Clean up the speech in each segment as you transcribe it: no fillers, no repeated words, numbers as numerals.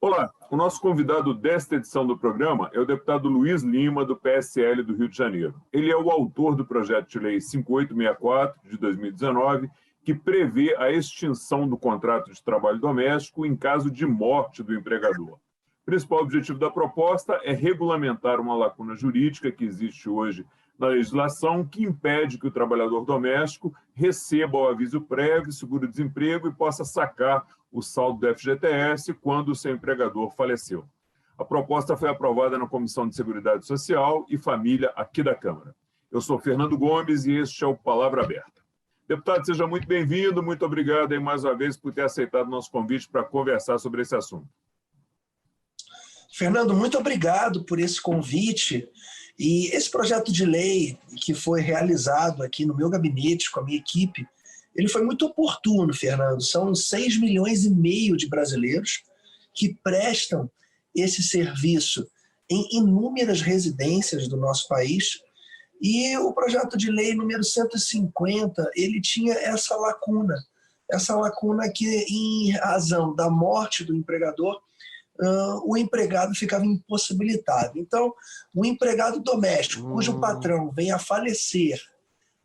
Olá, o nosso convidado desta edição do programa é o deputado Luiz Lima, do PSL do Rio de Janeiro. Ele é o autor do projeto de lei 5864, de 2019, que prevê a extinção do contrato de trabalho doméstico em caso de morte do empregador. O principal objetivo da proposta é regulamentar uma lacuna jurídica que existe hoje na legislação que impede que o trabalhador doméstico receba o aviso prévio, seguro-desemprego e possa sacar o saldo do FGTS quando o seu empregador faleceu. A proposta foi aprovada na Comissão de Seguridade Social e Família aqui da Câmara. Eu sou Fernando Gomes e este é o Palavra Aberta. Deputado, seja muito bem-vindo, muito obrigado aí mais uma vez por ter aceitado o nosso convite para conversar sobre esse assunto. Fernando, muito obrigado por esse convite. E esse projeto de lei que foi realizado aqui no meu gabinete com a minha equipe, ele foi muito oportuno, Fernando. São 6,5 milhões de brasileiros que prestam esse serviço em inúmeras residências do nosso país. E o projeto de lei número 150, ele tinha essa lacuna que, em razão da morte do empregador, o empregado ficava impossibilitado. Então, o empregado doméstico, cujo patrão venha a falecer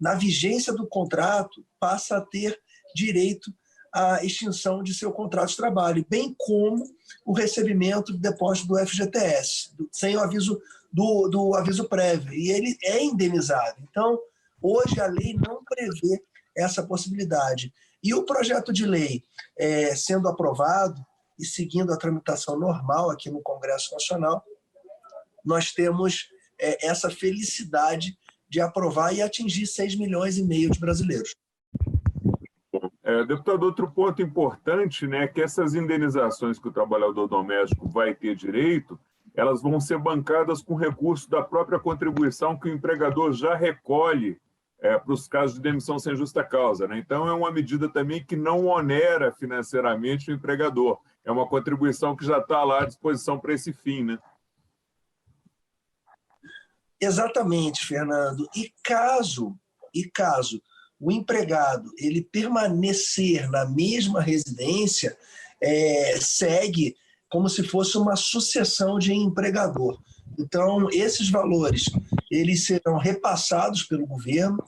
na vigência do contrato, passa a ter direito à extinção de seu contrato de trabalho, bem como o recebimento do depósito do FGTS, sem o aviso do aviso prévio, e ele é indenizado. Então, hoje a lei não prevê essa possibilidade. E o projeto de lei, sendo aprovado e seguindo a tramitação normal aqui no Congresso Nacional, nós temos essa felicidade de aprovar e atingir 6,5 milhões de brasileiros. Deputado, outro ponto importante, né, é que essas indenizações que o trabalhador doméstico vai ter direito, elas vão ser bancadas com recurso da própria contribuição que o empregador já recolhe para os casos de demissão sem justa causa, né? Então, é uma medida também que não onera financeiramente o empregador. É uma contribuição que já está lá à disposição para esse fim, né? Exatamente, Fernando. E caso o empregado ele permanecer na mesma residência, segue como se fosse uma sucessão de empregador. Então, esses valores eles serão repassados pelo governo,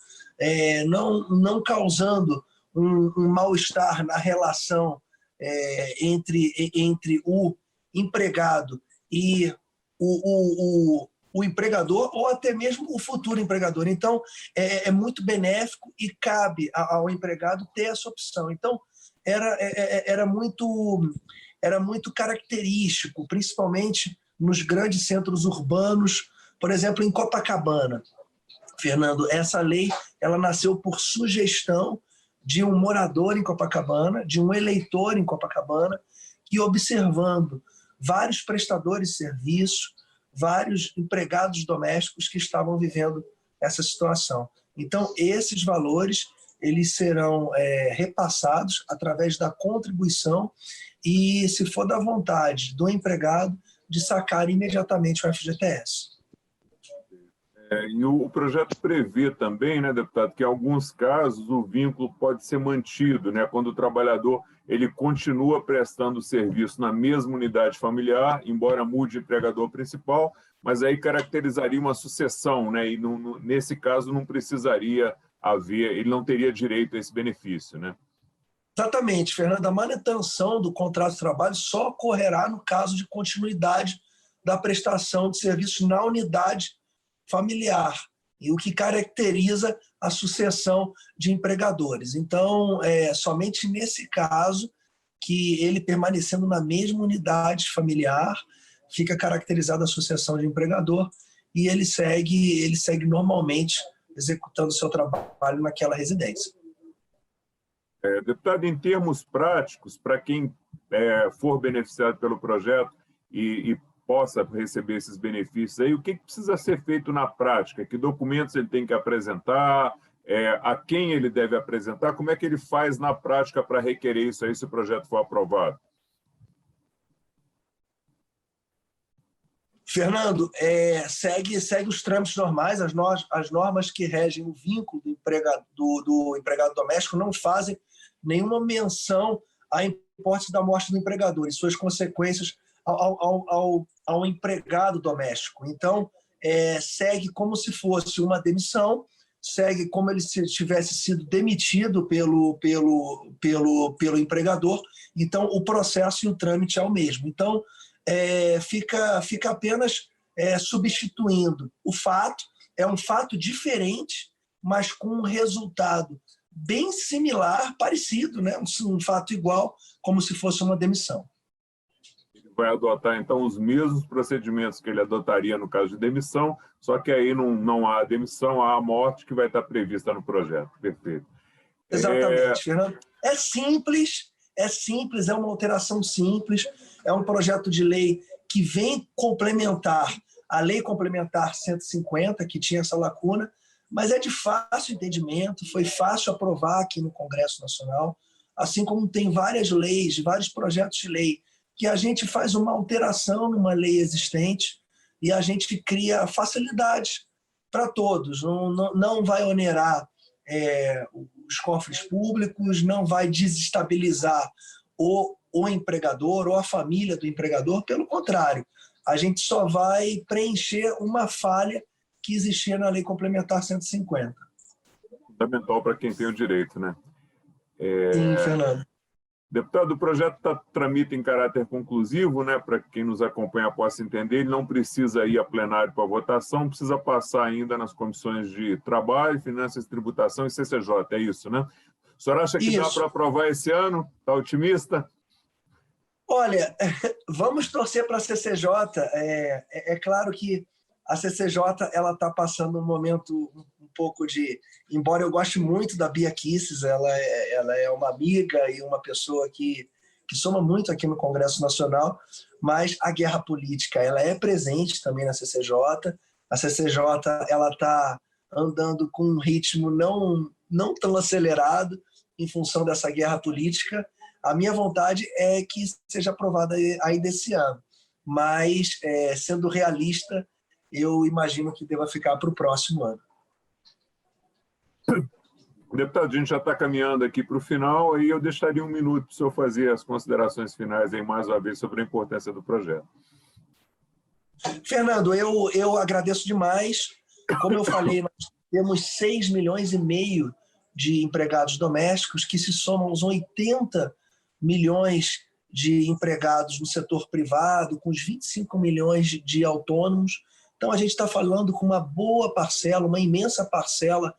não causando um mal-estar na relação entre o empregado e o empregador ou até mesmo o futuro empregador. Então, é muito benéfico e cabe ao empregado ter essa opção. Então, era muito característico, principalmente nos grandes centros urbanos, por exemplo, em Copacabana. Fernando, essa lei ela nasceu por sugestão de um morador em Copacabana, de um eleitor em Copacabana, que, observando vários prestadores de serviço, vários empregados domésticos que estavam vivendo essa situação. Então, esses valores eles serão repassados através da contribuição e, se for da vontade do empregado, de sacar imediatamente o FGTS. E o projeto prevê também, né, deputado, que em alguns casos o vínculo pode ser mantido, né, quando o trabalhador ele continua prestando serviço na mesma unidade familiar, embora mude o empregador principal, mas aí caracterizaria uma sucessão, né, e nesse caso não precisaria haver, ele não teria direito a esse benefício, né? Exatamente, Fernando. A manutenção do contrato de trabalho só ocorrerá no caso de continuidade da prestação de serviços na unidade familiar, e o que caracteriza a sucessão de empregadores. Então, somente nesse caso que ele permanecendo na mesma unidade familiar, fica caracterizada a sucessão de empregador e ele segue normalmente executando o seu trabalho naquela residência. Deputado, em termos práticos, para quem for beneficiado pelo projeto e possa receber esses benefícios aí, o que precisa ser feito na prática? Que documentos ele tem que apresentar? A quem ele deve apresentar? Como é que ele faz na prática para requerer isso aí se o projeto for aprovado? Fernando, segue os trâmites normais, as normas que regem o vínculo do empregado doméstico não fazem nenhuma menção à hipótese da morte do empregador e suas consequências ao empregado doméstico. Então, segue como se fosse uma demissão, segue como ele tivesse sido demitido pelo empregador. Então, o processo e o trâmite é o mesmo. Então, fica apenas substituindo o fato. É um fato diferente, mas com um resultado bem similar, parecido, né? Um fato igual, como se fosse uma demissão. Vai adotar, então, os mesmos procedimentos que ele adotaria no caso de demissão, só que aí não há demissão, há a morte que vai estar prevista no projeto. Perfeito. Exatamente, Fernando. É simples, é uma alteração simples, é um projeto de lei que vem complementar a Lei Complementar 150, que tinha essa lacuna, mas é de fácil entendimento, foi fácil aprovar aqui no Congresso Nacional, assim como tem várias leis, vários projetos de lei, que a gente faz uma alteração numa lei existente e a gente cria facilidades para todos. Não vai onerar os cofres públicos, não vai desestabilizar o empregador ou a família do empregador, pelo contrário, a gente só vai preencher uma falha que existia na Lei Complementar 150. Fundamental para quem tem o direito, né? Sim, Fernando. Deputado, o projeto tramita em caráter conclusivo, né? Para quem nos acompanha possa entender, ele não precisa ir a plenário para votação, precisa passar ainda nas comissões de Trabalho, Finanças, Tributação e CCJ, é isso, né? O senhor acha que dá para aprovar esse ano? Está otimista? Olha, vamos torcer para a CCJ. É claro que a CCJ está passando um momento um pouco de... Embora eu goste muito da Bia Kicis, ela é uma amiga e uma pessoa que soma muito aqui no Congresso Nacional, mas a guerra política ela é presente também na CCJ. A CCJ está andando com um ritmo não tão acelerado em função dessa guerra política. A minha vontade é que seja aprovada ainda esse ano, mas, sendo realista, eu imagino que deva ficar para o próximo ano. Deputado, a gente já está caminhando aqui para o final, aí eu deixaria um minuto para o senhor fazer as considerações finais aí, mais uma vez, sobre a importância do projeto. Fernando, eu agradeço demais. Como eu falei, nós temos 6,5 milhões de empregados domésticos, que se somam aos 80 milhões de empregados no setor privado, com os 25 milhões de autônomos. Então, a gente está falando com uma boa parcela, uma imensa parcela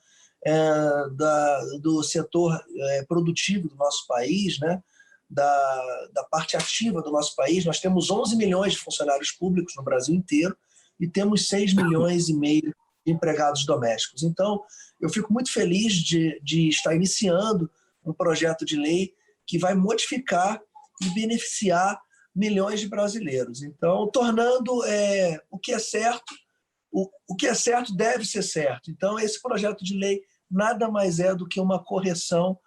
do setor produtivo do nosso país, né? Da parte ativa do nosso país. Nós temos 11 milhões de funcionários públicos no Brasil inteiro e temos 6,5 milhões de empregados domésticos. Então, eu fico muito feliz de estar iniciando um projeto de lei que vai modificar e beneficiar milhões de brasileiros. Então, tornando o que é certo, o que é certo deve ser certo. Então, esse projeto de lei nada mais é do que uma correção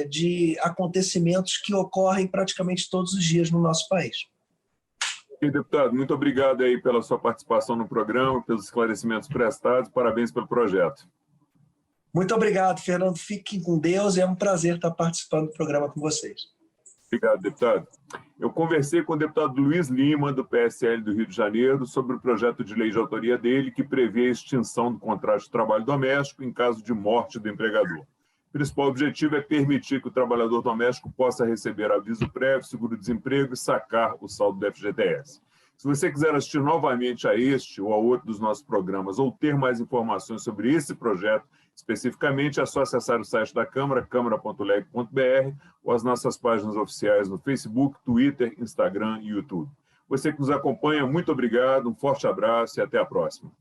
de acontecimentos que ocorrem praticamente todos os dias no nosso país. E, deputado, muito obrigado aí pela sua participação no programa, pelos esclarecimentos prestados, parabéns pelo projeto. Muito obrigado, Fernando. Fiquem com Deus, é um prazer estar participando do programa com vocês. Obrigado, deputado. Eu conversei com o deputado Luiz Lima, do PSL do Rio de Janeiro, sobre o projeto de lei de autoria dele que prevê a extinção do contrato de trabalho doméstico em caso de morte do empregador. O principal objetivo é permitir que o trabalhador doméstico possa receber aviso prévio, seguro-desemprego e sacar o saldo do FGTS. Se você quiser assistir novamente a este ou a outro dos nossos programas ou ter mais informações sobre esse projeto, especificamente, é só acessar o site da Câmara, câmara.leg.br, ou as nossas páginas oficiais no Facebook, Twitter, Instagram e YouTube. Você que nos acompanha, muito obrigado, um forte abraço e até a próxima.